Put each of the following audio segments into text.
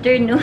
afternoon.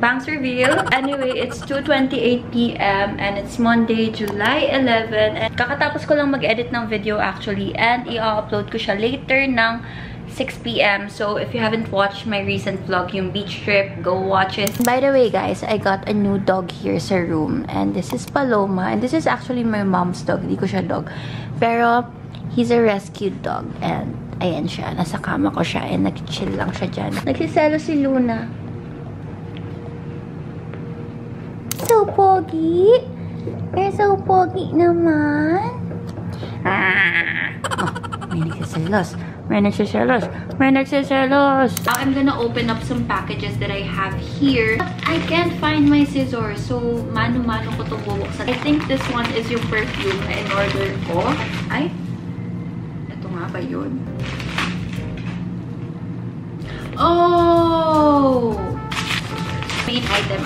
Banks reveal. Anyway, it's 2:28 p.m. and it's Monday, July 11. And kakatapos ko lang mag-edit ng video actually. And i-upload ko siya later ng 6 p.m. So, if you haven't watched my recent vlog, yung beach trip, go watch it. By the way, guys, I got a new dog here sa room. And this is Paloma. And this is actually my mom's dog. Hindi ko siya dog. Pero, he's a rescued dog. And, ayan siya. Nasa kama ko siya. And nag-chill lang siya dyan. Nagsiselo si Luna. So pogi. You're so pogi naman. Oh, may nagsiselos. May nagsiselos. May nagsiselos. Now, I'm gonna open up some packages that I have here. But I can't find my scissors. So, mano-mano ko itong bubuksan. I think this one is yung perfume na in-order ko. Ay, ito nga ba yun? Oh! Main item.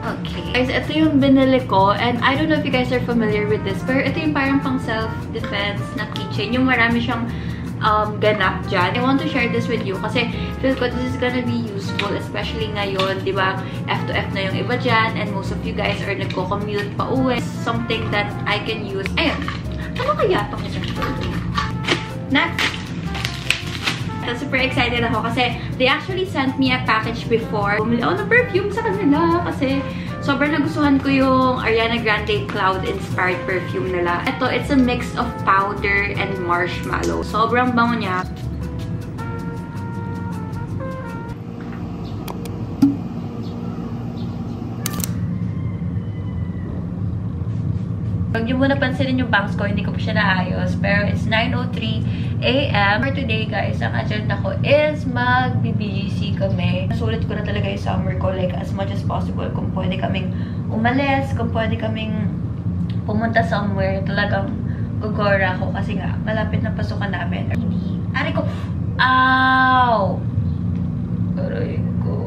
Okay. Guys, ito yung binili ko. And I don't know if you guys are familiar with this. Pero ito yung parang pang self-defense na keychain. Yung marami siyang ganap dyan. I want to share this with you. Kasi feel ko this is gonna be useful. Especially ngayon, di ba? F to F na yung iba dyan. And most of you guys are nagko-commute pa uwi. Something that I can use. Ayun. Ano kaya itong next? Super excited ako kasi they actually sent me a package before. Bumili ako ng perfume sa kanila kasi sobrang nagustuhan ko yung Ariana Grande Cloud-inspired perfume nila. Ito, it's a mix of powder and marshmallow. Sobrang bango niya. Huwag niyo muna pansinin yung bangs ko, hindi ko pa siya naayos. Pero it's 9:03 a.m. For today, guys, ang agenda ko is mag-BGC kami. Nasulit ko na talaga yung summer ko, like, as much as possible. Kung pwede kaming umalis, kung pwede kaming pumunta somewhere, talagang gugora ko. Kasi nga, malapit na pasukan namin. Ari ko! Ow! Aray ko.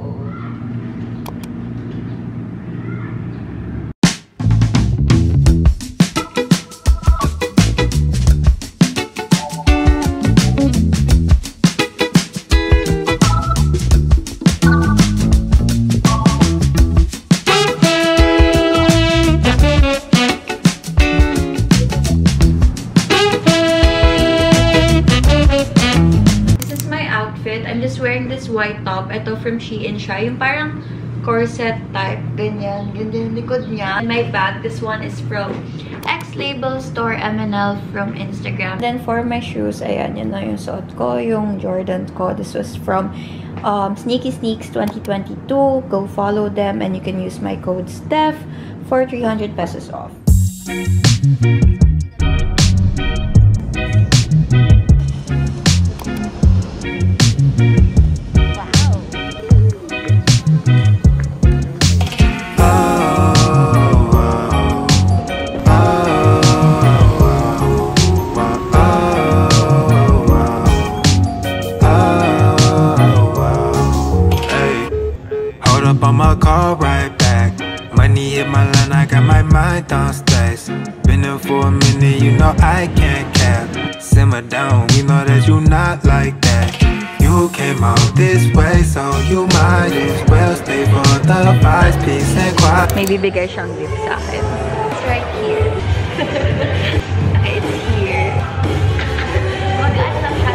I'm just wearing this white top. Ito from Shein siya. Yung parang corset type. Ganyan. Ganyan yung likod niya. And my bag, this one is from X-Label Store MNL from Instagram. Then for my shoes, ayan, yun na yung suot ko. Yung Jordan ko. This was from Sneaky Sneaks 2022. Go follow them and you can use my code STEPH for 300 pesos off. Downstairs, been there for a minute, you know I can't cap. Simmer down, we know that you not like that. You came out this way, so you might as well stay for the vibes, peace and quiet. May bibigay siyang gift sa akin. It's right here. It's here. Mag-ano lang siya.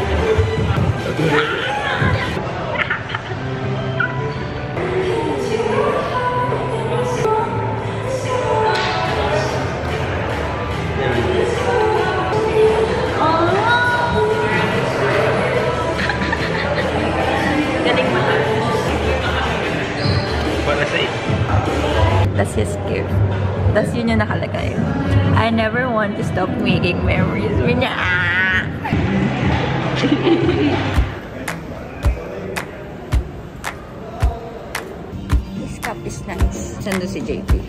That's his gift. That's yun yung nakalagay. I never want to stop making memories with niya. This cup is nice. Sando si JP.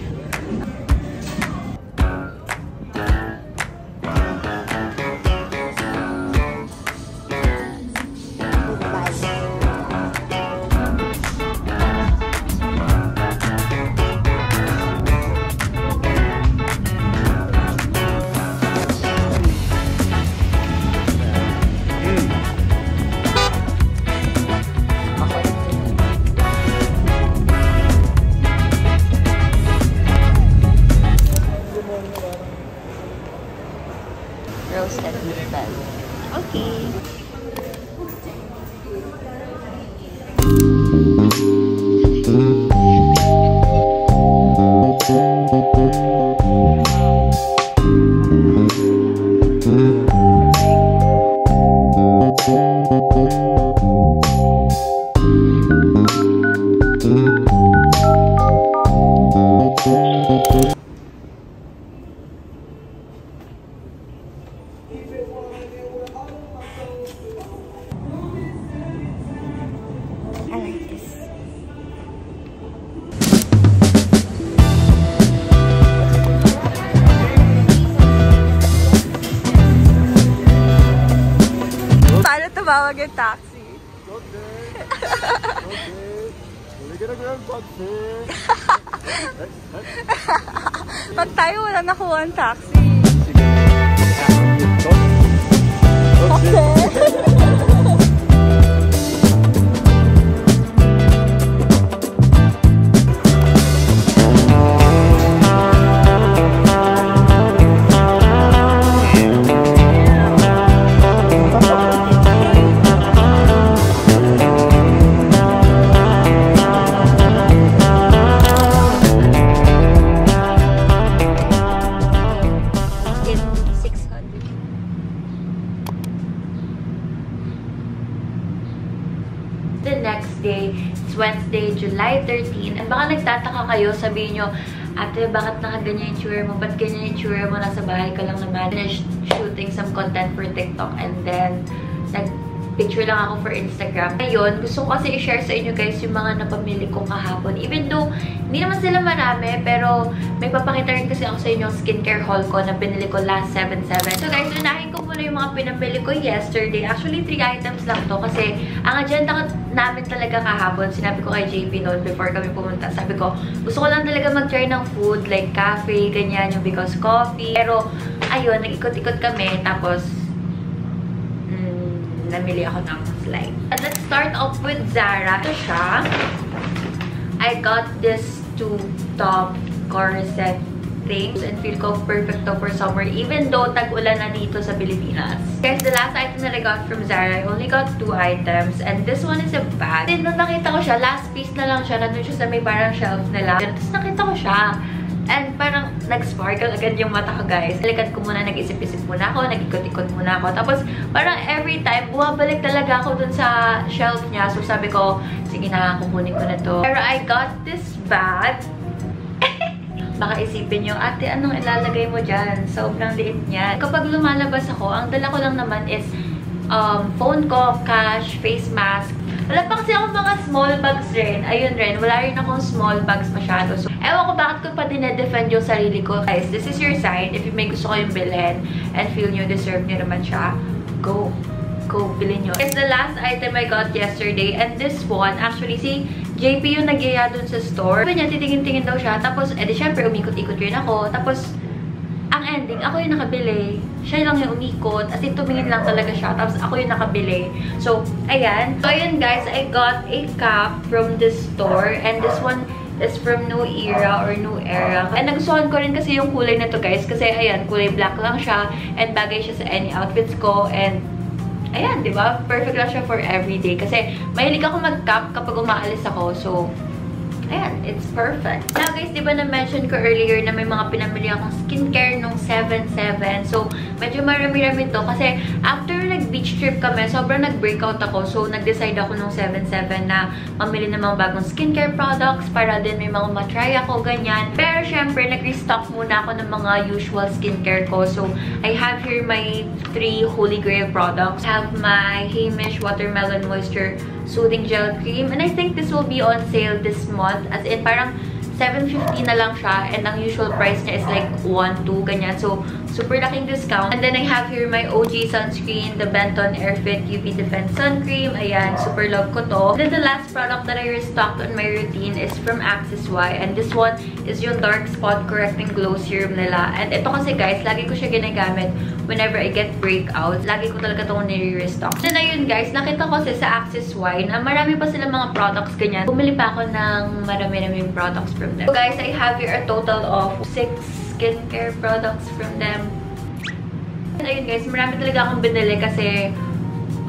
yung taxi. Okay. We're gonna grab taxi. Pag tayo wala nakuha ang taxi. Okay. The next day, it's Wednesday, July 13. And baka nagtataka kayo, sabihin nyo, ate, bakit nakaganyan yung tsura mo? Ba't ganyan yung tsura mo? Nasa bahay ka lang naman. Finished shooting some content for TikTok and then nag-picture lang ako for Instagram. Ngayon, gusto ko kasi i-share sa inyo guys yung mga napamili kong kahapon. Even though, hindi naman sila marami, pero may papakita rin kasi ako sa inyo yung skincare haul ko na binili ko last 7/7. So guys, unahin ko muna yung mga pinamili ko yesterday. Actually, 3 items lang to kasi ang agenda namin talaga kahapon, sinabi ko kay JP noon before kami pumunta. Sabi ko, gusto ko lang talaga mag-try ng food like cafe, ganyan, yung because coffee. Pero, ayun, nag-ikot-ikot kami. Tapos, namili ako ng slide. And let's start off with Zara. Ito siya. I got this 2-top corset things and feel ko perfect to for summer even though tag-ulan na dito sa Pilipinas. Guys, the last item that I got from Zara, I only got 2 items and this one is a bag. Then nung nakita ko siya, last piece na lang siya, nandun siya sa may parang shelf nila. Tapos nakita ko siya and parang nag-sparkle agad yung mata ko guys. Nalikad ko muna, nag-isip-isip muna ako, nag-ikot-ikot muna ako. Tapos parang every time, bumabalik talaga ako dun sa shelf niya. So sabi ko, sige na, kukunin ko na to. Pero I got this bag. Baka isipin nyo, ate, anong ilalagay mo dyan? Sobrang liit niya. Kapag lumalabas ako, ang dala ko lang naman is phone ko, cash, face mask. Wala pa kasi ako mga small bags rin. Ayun rin, wala rin akong small bags masyado. So, ewan ko bakit ko pa dinedefend yung sarili ko. Guys, this is your sign. If you may gusto kayong bilhin and feel nyo deserve nyo naman siya, go. Go, bilhin nyo. It's the last item I got yesterday. And this one, actually, si JP yung nagyaya dun sa store. Sabi niya, titingin-tingin daw siya. Tapos, edi syempre, umikot-ikot rin ako. Tapos, ang ending, ako yung nakabili. Siya lang yung umikot. As in, tumingin lang talaga siya. Tapos, ako yung nakabili. So, ayan. So, ayan guys, I got a cap from this store. And this one is from New Era or New Era. And nagustuhan ko rin kasi yung kulay na to guys. Kasi, ayan, kulay black lang siya. And bagay siya sa any outfits ko. And, ayan, di ba? Perfect lang siya for everyday. Kasi, mahilig ako mag-cap kapag umaalis ako. So, ayan, it's perfect. Now guys, di ba na-mention ko earlier na may mga pinamili akong skincare nung 7/7. So, medyo marami-rami to. Kasi, after nag-beach trip kami, sobrang nag-breakout ako. So, nag-decide ako nung 7/7 na mamili ng mga bagong skincare products para din may mga matry ako, ganyan. Pero, syempre, nag-restock muna ako ng mga usual skincare ko. So, I have here my 3 Holy Grail products. I have my Heimish Watermelon Moisture Soothing Gel Cream. And I think this will be on sale this month. As in, parang 750 na lang siya. And ang usual price niya is like 1-2, ganyan. So, super laking discount. And then I have here my OG sunscreen, the Benton Airfit UV Defense Sun Cream. Ayan, super love ko to. And then the last product that I restocked on my routine is from Axis Y. And this one is yung Dark Spot Correcting Glow Serum nila. And ito kasi guys, lagi ko siya ginagamit whenever I get breakouts. Lagi ko talaga itong nire-restock. Then ayun guys, nakita ko kasi sa Axis Y na marami pa sila mga products ganyan. Bumili pa ako ng marami-raming products from them. So guys, I have here a total of 6 skincare products from them. And ayun guys, marami talaga akong binili kasi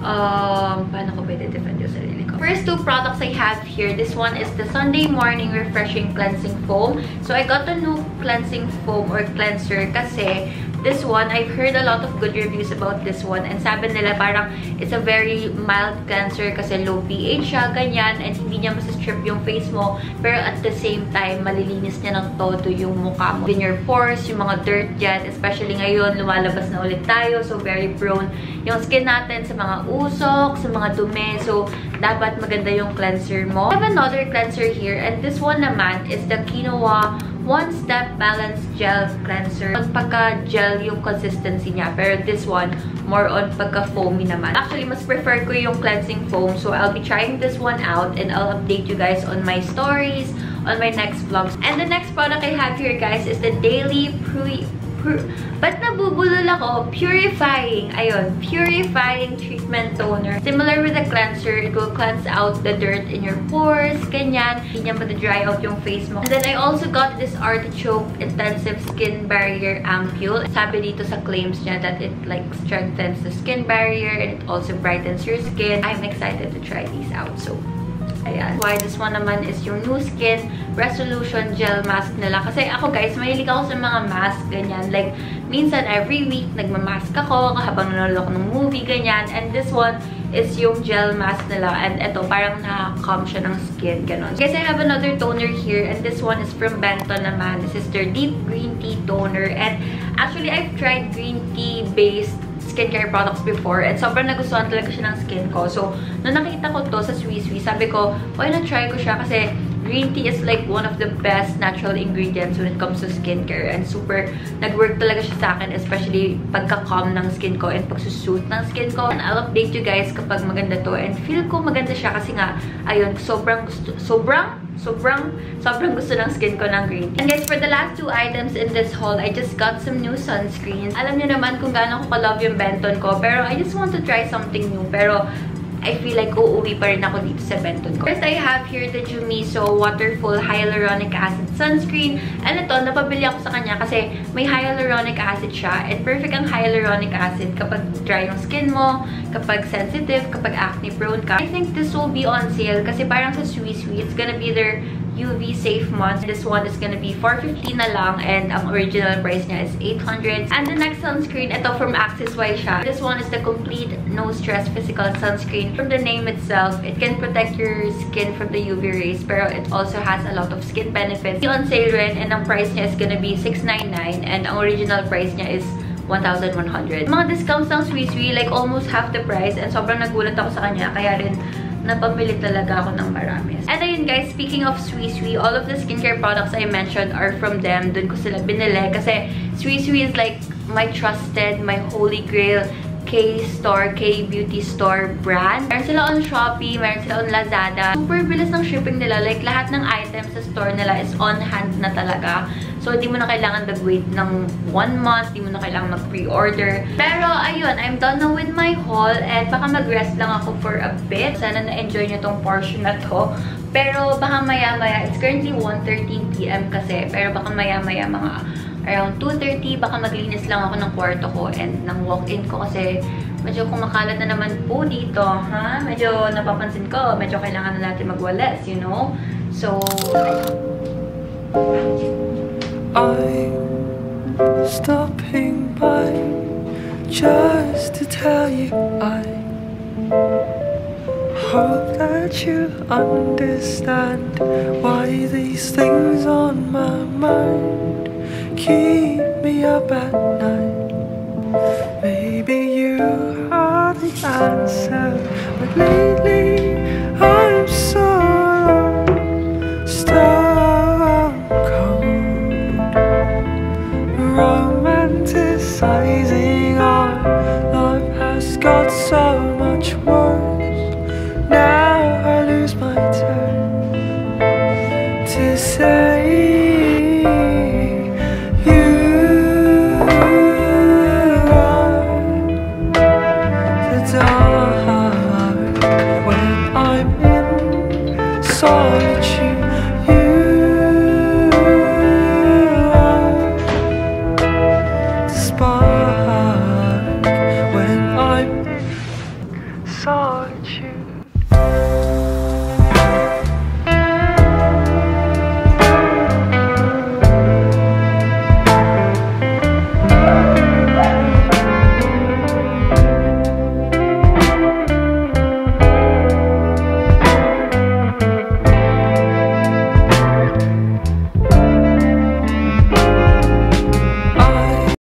paano ko ba i-defend yung sarili ko? First 2 products I have here. This one is the Sunday Morning Refreshing Cleansing Foam. So I got the new cleansing foam or cleanser kasi this one, I've heard a lot of good reviews about this one. And sabi nila parang it's a very mild cleanser kasi low pH siya, ganyan. And hindi niya masistrip yung face mo. Pero at the same time, malilinis niya ng todo yung mukha mo. In your pores, yung mga dirt dyan. Especially ngayon, lumalabas na ulit tayo. So very prone yung skin natin sa mga usok, sa mga dumi. So dapat maganda yung cleanser mo. I have another cleanser here. And this one naman is the Quinoa one-step balance gel cleanser. Pagka-gel yung consistency niya. Pero this one, more on pagka-foamy naman. Actually, mas prefer ko yung cleansing foam. So, I'll be trying this one out and I'll update you guys on my stories, on my next vlogs. And the next product I have here, guys, is the Daily Ba't nabubulol ako? Purifying. Ayun. Purifying treatment toner. Similar with the cleanser, it will cleanse out the dirt in your pores. Ganyan. Hindi niya dry out yung face mo. And then I also got this Artichoke Intensive Skin Barrier Ampule. Sabi dito sa claims niya that it like strengthens the skin barrier and it also brightens your skin. I'm excited to try these out. So, ayan. Why this one naman is yung New Skin Resolution Gel Mask nila. Kasi ako guys, mahilig ako sa mga mask, ganyan. Like, minsan every week, nagmamask ako habang nanonood ako ng movie, ganyan. And this one is yung gel mask nila. And ito, parang nakakam siya ng skin, ganon. Guys, I have another toner here. And this one is from Benton naman. This is their Deep Green Tea Toner. And actually, I've tried green tea-based skincare products before and sobrang nagustuhan talaga siya ng skin ko. So, nung nakita ko to sa Swiswi, sabi ko, why not try ko siya kasi green tea is like one of the best natural ingredients when it comes to skincare and super nag-work talaga siya sa akin, especially pagka-calm ng skin ko and pagsusuit ng skin ko. And I'll update you guys kapag maganda to and feel ko maganda siya kasi nga, ayun, sobrang gusto ng skin ko ng green tea. And guys, for the last two items in this haul, I just got some new sunscreens. Alam niyo naman kung gaano ko ka-love yung Benton ko, pero I just want to try something new. Pero I feel like uuwi pa rin ako dito sa Benton ko. First, I have here the Jumiso Waterful Hyaluronic Acid Sunscreen. And ito, napabili ako sa kanya kasi may hyaluronic acid siya. And perfect ang hyaluronic acid kapag dry yung skin mo, kapag sensitive, kapag acne prone ka. I think this will be on sale kasi parang sa Swiswi, it's gonna be their UV safe months. This one is gonna be $450 na lang and ang original price niya is $800. And the next sunscreen, ito from Axis Y siya. This one is the complete no stress physical sunscreen. From the name itself, it can protect your skin from the UV rays, pero it also has a lot of skin benefits. It's on sale rin and ang price niya is gonna be $699 and ang original price niya is $1,100. Mga discounts ng Swiswi, like almost half the price and sobrang nagulat ako sa kanya kaya rin napamili talaga ako ng marami. And ayun guys, speaking of Swiswi, all of the skincare products I mentioned are from them. Doon ko sila binili kasi Swiswi is like my trusted, my holy grail K-store, K-beauty store brand. Meron sila on Shopee, meron sila on Lazada. Super bilis ng shipping nila. Like, lahat ng items sa store nila is on hand na talaga. So, di mo na kailangan mag-wait ng 1 month. Di mo na kailangan mag-pre-order. Pero, ayun, I'm done now with my haul. And baka mag-rest lang ako for a bit. Sana na-enjoy nyo tong portion na to. Pero, baka maya-maya, it's currently 1:13 PM kasi. Pero, baka maya-maya mga around 2:30, baka maglinis lang ako ng kwarto ko and ng walk-in ko kasi medyo kumakalat na naman po dito, ha? Medyo napapansin ko, medyo kailangan na natin magwalis, you know? So, I'm stopping by just to tell you I hope that you understand why these things on my mind keep me up at night. Maybe you are the answer, but lately I'm so stone cold, romanticizing our love has got so much worse. Now I lose my turn to say